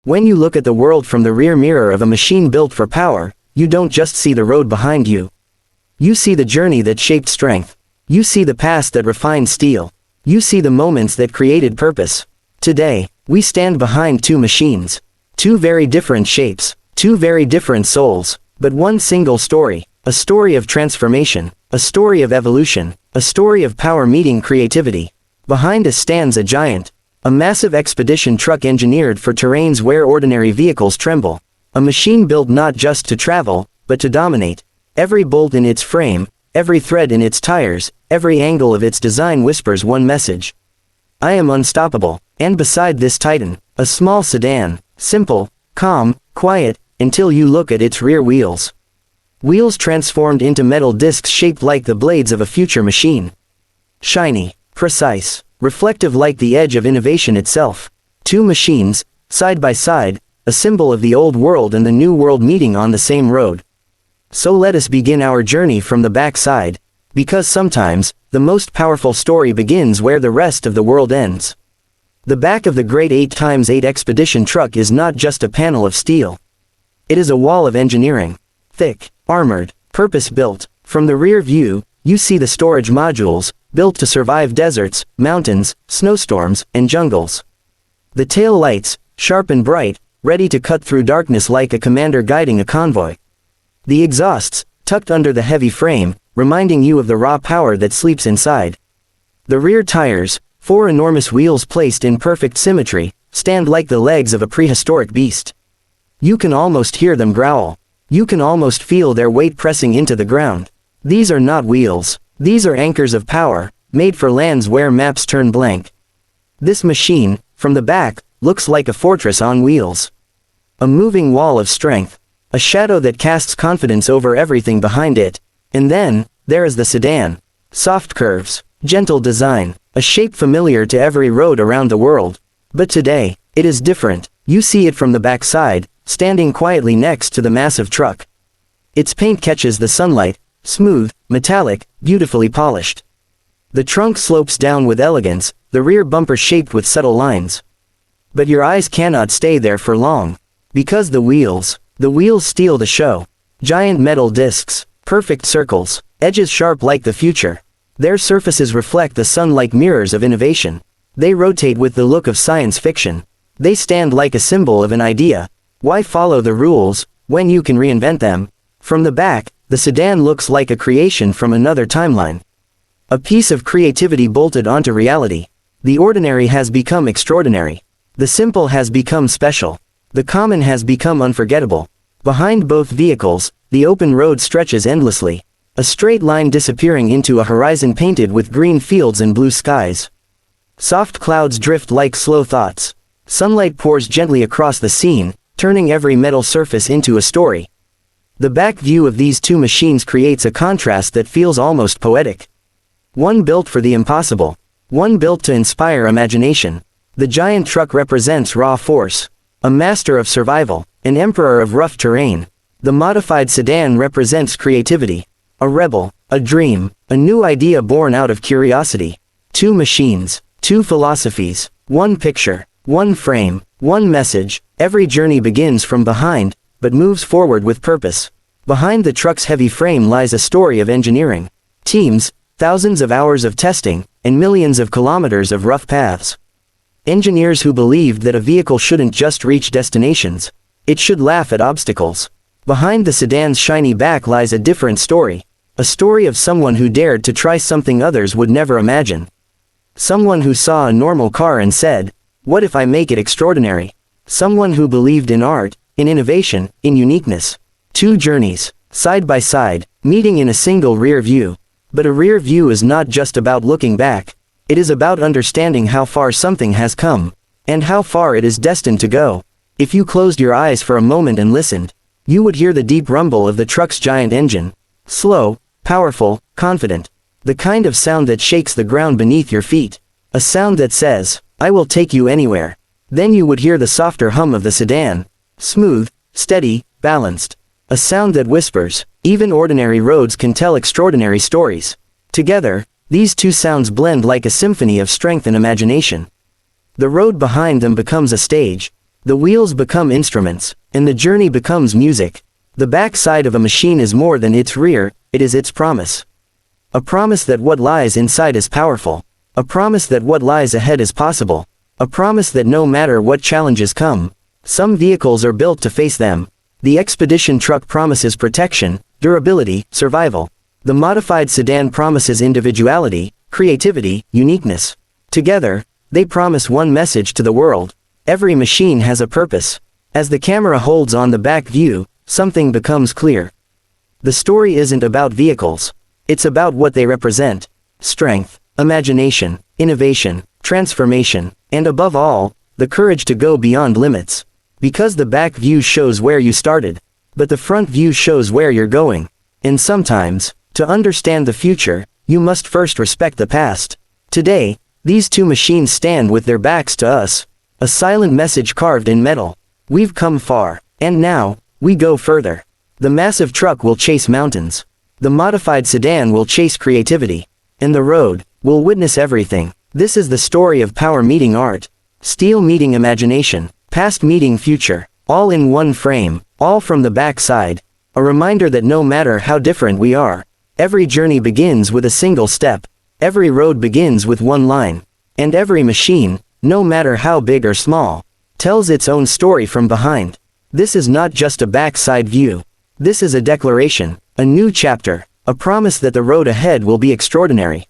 When you look at the world from the rear mirror of a machine built for power, you don't just see the road behind you. You see the journey that shaped strength. You see the past that refined steel. You see the moments that created purpose. Today, we stand behind two machines. Two very different shapes, two very different souls, but one single story. A story of transformation, a story of evolution, a story of power meeting creativity. Behind us stands a giant. A massive expedition truck engineered for terrains where ordinary vehicles tremble. A machine built not just to travel, but to dominate. Every bolt in its frame, every thread in its tires, every angle of its design whispers one message. I am unstoppable. And beside this titan, a small sedan, simple, calm, quiet, until you look at its rear wheels. Wheels transformed into metal discs shaped like the blades of a future machine. Shiny, precise, reflective like the edge of innovation itself. Two machines, side by side, a symbol of the old world and the new world meeting on the same road. So let us begin our journey from the back side, because sometimes, the most powerful story begins where the rest of the world ends. The back of the great 8x8 expedition truck is not just a panel of steel. It is a wall of engineering. Thick, armored, purpose-built. From the rear view, you see the storage modules, built to survive deserts, mountains, snowstorms, and jungles. The tail lights, sharp and bright, ready to cut through darkness like a commander guiding a convoy. The exhausts, tucked under the heavy frame, reminding you of the raw power that sleeps inside. The rear tires, four enormous wheels placed in perfect symmetry, stand like the legs of a prehistoric beast. You can almost hear them growl. You can almost feel their weight pressing into the ground. These are not wheels. These are anchors of power, made for lands where maps turn blank. This machine, from the back, looks like a fortress on wheels. A moving wall of strength. A shadow that casts confidence over everything behind it. And then, there is the sedan. Soft curves, gentle design, a shape familiar to every road around the world. But today, it is different. You see it from the back side, standing quietly next to the massive truck. Its paint catches the sunlight, smooth, metallic, beautifully polished. The trunk slopes down with elegance, the rear bumper shaped with subtle lines. But your eyes cannot stay there for long. Because the wheels steal the show. Giant metal discs, perfect circles, edges sharp like the future. Their surfaces reflect the sun like mirrors of innovation. They rotate with the look of science fiction. They stand like a symbol of an idea. Why follow the rules, when you can reinvent them? From the back, the sedan looks like a creation from another timeline. A piece of creativity bolted onto reality. The ordinary has become extraordinary. The simple has become special. The common has become unforgettable. Behind both vehicles, the open road stretches endlessly. A straight line disappearing into a horizon painted with green fields and blue skies. Soft clouds drift like slow thoughts. Sunlight pours gently across the scene, turning every metal surface into a story. The back view of these two machines creates a contrast that feels almost poetic. One built for the impossible. One built to inspire imagination. The giant truck represents raw force. A master of survival, an emperor of rough terrain. The modified sedan represents creativity. A rebel, a dream, a new idea born out of curiosity. Two machines, two philosophies, one picture, one frame, one message. Every journey begins from behind, but moves forward with purpose. Behind the truck's heavy frame lies a story of engineering. Teams, thousands of hours of testing, and millions of kilometers of rough paths. Engineers who believed that a vehicle shouldn't just reach destinations. It should laugh at obstacles. Behind the sedan's shiny back lies a different story. A story of someone who dared to try something others would never imagine. Someone who saw a normal car and said, "What if I make it extraordinary?" Someone who believed in art, in innovation, in uniqueness. Two journeys, side by side, meeting in a single rear view. But a rear view is not just about looking back. It is about understanding how far something has come, and how far it is destined to go. If you closed your eyes for a moment and listened, you would hear the deep rumble of the truck's giant engine. Slow, powerful, confident. The kind of sound that shakes the ground beneath your feet. A sound that says, "I will take you anywhere." Then you would hear the softer hum of the sedan. Smooth, steady, balanced. A sound that whispers, "Even ordinary roads can tell extraordinary stories." Together, these two sounds blend like a symphony of strength and imagination. The road behind them becomes a stage. The wheels become instruments, and the journey becomes music. The back side of a machine is more than its rear, it is its promise. A promise that what lies inside is powerful. A promise that what lies ahead is possible. A promise that no matter what challenges come, some vehicles are built to face them. The expedition truck promises protection, durability, survival. The modified sedan promises individuality, creativity, uniqueness. Together, they promise one message to the world. Every machine has a purpose. As the camera holds on the back view, something becomes clear. The story isn't about vehicles. It's about what they represent. Strength, imagination, innovation, transformation, and above all, the courage to go beyond limits. Because the back view shows where you started, but the front view shows where you're going. And sometimes, to understand the future, you must first respect the past. Today, these two machines stand with their backs to us. A silent message carved in metal. We've come far, and now, we go further. The massive truck will chase mountains. The modified sedan will chase creativity. And the road will witness everything. This is the story of power meeting art. Steel meeting imagination. Past meeting future. All in one frame, all from the back side. A reminder that no matter how different we are, every journey begins with a single step. Every road begins with one line. And every machine, no matter how big or small, tells its own story from behind. This is not just a backside view. This is a declaration, a new chapter, a promise that the road ahead will be extraordinary.